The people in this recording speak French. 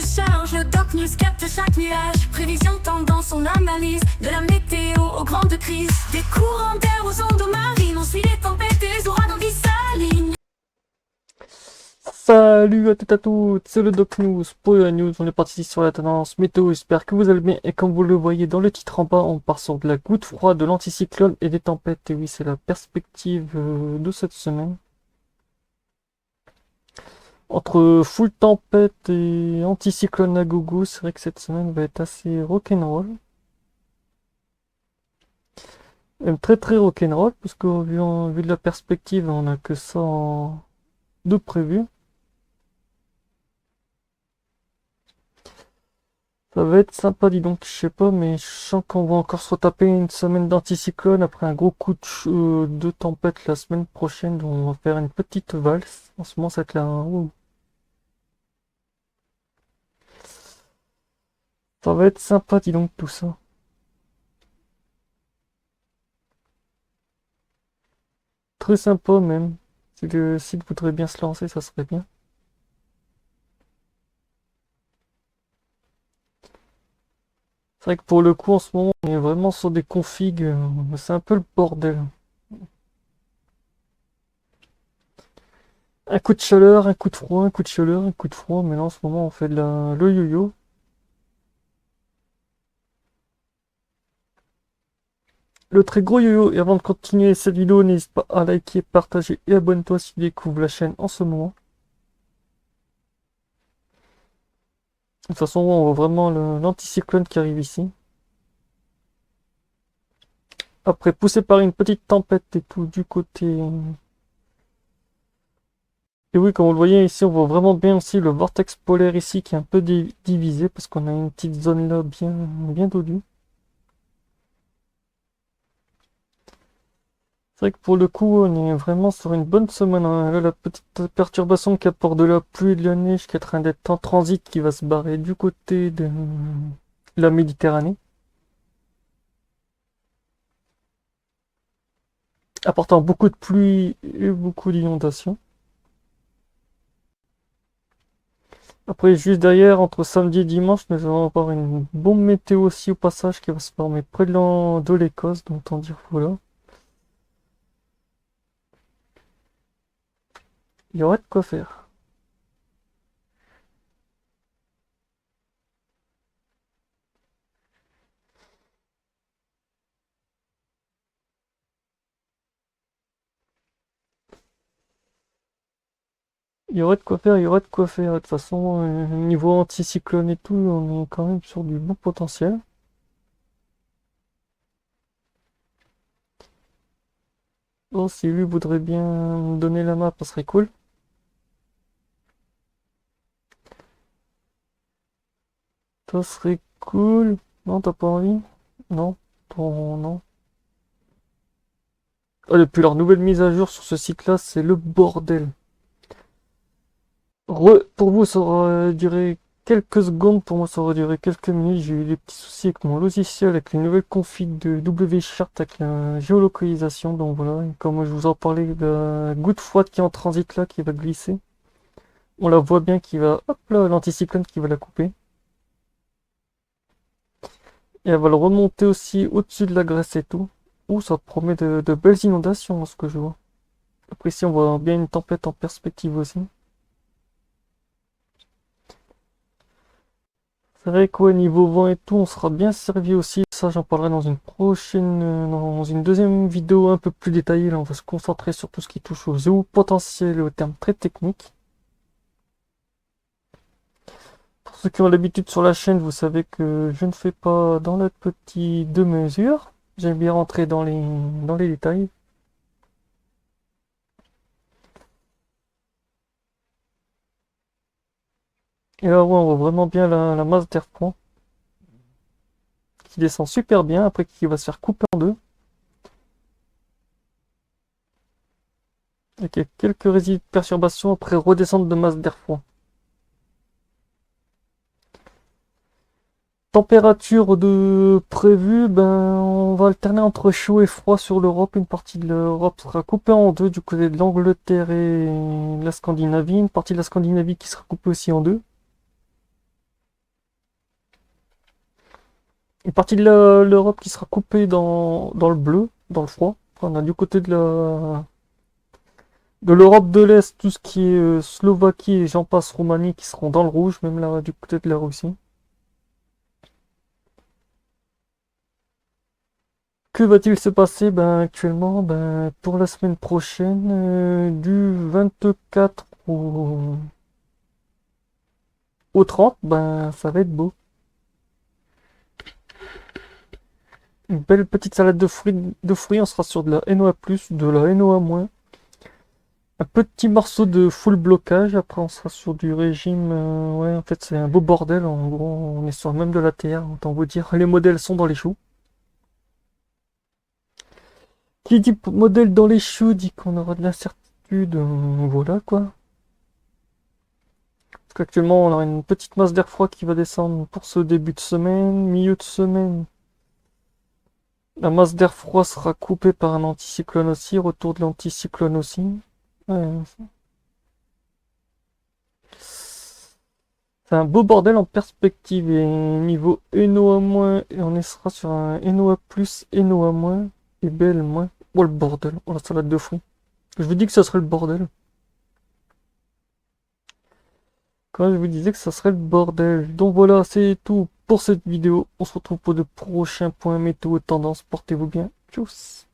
se charge, le Doc News capte chaque nuage. Prévision, tendance, on analyse. De la météo aux grandes crises. Des courants d'air aux ondes marines. On suit les tempêtes et les ouragans qui s'alignent. Salut à toutes et à toutes, c'est le Doc News pour la news. On est parti sur la tendance météo, j'espère que vous allez bien. Et comme vous le voyez dans le titre en bas, on part sur de la goutte froide, de l'anticyclone et des tempêtes. Et oui, c'est la perspective de cette semaine. Entre full tempête et anticyclone à gogo, c'est vrai que cette semaine va être assez rock'n'roll. Même très très rock'n'roll, parce que vu de la perspective, on a que ça de prévu. Ça va être sympa, dis donc, je sais pas, mais je sens qu'on va encore se retaper une semaine d'anticyclone après un gros coup de tempête la semaine prochaine, donc on va faire une petite valse. En ce moment, ça va être là. Ouh. Ça va être sympa, dis donc, tout ça. Très sympa, même. Si le site voudrait bien se lancer, ça serait bien. C'est vrai que pour le coup, en ce moment, on est vraiment sur des configs. C'est un peu le bordel. Un coup de chaleur, un coup de froid, un coup de chaleur, un coup de froid. Mais là, en ce moment, on fait le yo-yo. Le très gros yo-yo. Et avant de continuer cette vidéo, n'hésite pas à liker, partager et abonne-toi si tu découvres la chaîne en ce moment. De toute façon, on voit vraiment l'anticyclone qui arrive ici. Après, poussé par une petite tempête et tout du côté. Et oui, comme vous le voyez ici, on voit vraiment bien aussi le vortex polaire ici qui est un peu divisé parce qu'on a une petite zone là bien dodue. C'est vrai que pour le coup, on est vraiment sur une bonne semaine, hein. Là, la petite perturbation qui apporte de la pluie et de la neige qui est en train d'être en transit qui va se barrer du côté de la Méditerranée, apportant beaucoup de pluie et beaucoup d'inondations. Après, juste derrière, entre samedi et dimanche, nous allons avoir une bombe météo aussi au passage qui va se former près de l'Écosse, donc autant dire voilà. Il y aurait de quoi faire. Il y aurait de quoi faire, il y aurait de quoi faire. De toute façon, niveau anticyclone et tout, on est quand même sur du bon potentiel. Bon, si lui voudrait bien me donner la map, ça serait cool. Ça serait cool. Non, t'as pas envie? Non. Non. Ah, depuis leur nouvelle mise à jour sur ce site-là, c'est le bordel. Pour vous, ça aura duré quelques secondes, pour moi, ça aura duré quelques minutes. J'ai eu des petits soucis avec mon logiciel, avec les nouvelles configs de WChart, avec la géolocalisation. Donc voilà, et comme je vous en parlais, la goutte froide qui est en transit là, qui va glisser. On la voit bien qui va, hop là, l'anticyclone qui va la couper. Et elle va le remonter aussi au-dessus de la Grèce et tout. Ouh, ça promet de belles inondations, ce que je vois. Après, ici, on voit bien une tempête en perspective aussi. C'est vrai qu'au niveau vent et tout, on sera bien servi aussi. Ça, j'en parlerai dans une dans une deuxième vidéo un peu plus détaillée. Là, on va se concentrer sur tout ce qui touche aux eaux potentiels et aux termes très techniques. Pour ceux qui ont l'habitude sur la chaîne, vous savez que je ne fais pas dans le petit de mesure. J'aime bien rentrer dans les détails. Et là, ouais, on voit vraiment bien la masse d'air froid qui descend super bien, après qui va se faire couper en deux. Et qu'il y a quelques résidus de perturbations après redescente de masse d'air froid. Température de prévue, ben on va alterner entre chaud et froid sur l'Europe. Une partie de l'Europe sera coupée en deux du côté de l'Angleterre et de la Scandinavie. Une partie de la Scandinavie qui sera coupée aussi en deux. Une partie de l'Europe qui sera coupée dans le bleu, dans le froid. Enfin, on a du côté de l'Europe de l'Est, tout ce qui est Slovaquie et j'en passe Roumanie qui seront dans le rouge, même là du côté de la Russie. Que va-t-il se passer? Ben, actuellement, ben, pour la semaine prochaine, du 24 au 30, ben, ça va être beau. Une belle petite salade de fruits, on sera sur de la NOA+, de la NOA-. Un petit morceau de full blocage, après on sera sur du régime, ouais, en fait c'est un beau bordel, en gros, on est sur même de la TR, autant vous dire, les modèles sont dans les choux. Qui dit modèle dans les choux dit qu'on aura de l'incertitude, voilà quoi. Parce qu'actuellement on aura une petite masse d'air froid qui va descendre pour ce début de semaine, milieu de semaine. La masse d'air froid sera coupée par un anticyclone aussi, retour de l'anticyclone aussi. Ouais, c'est un beau bordel en perspective et niveau NOA-, et on sera sur un NOA+, NOA-, et BL-. Oh le bordel, oh la salade de fruits. Je vous dis que ça serait le bordel. Quand je vous disais que ça serait le bordel. Donc voilà, c'est tout pour cette vidéo. On se retrouve pour de prochains points météo tendance. Portez-vous bien. Tchuss.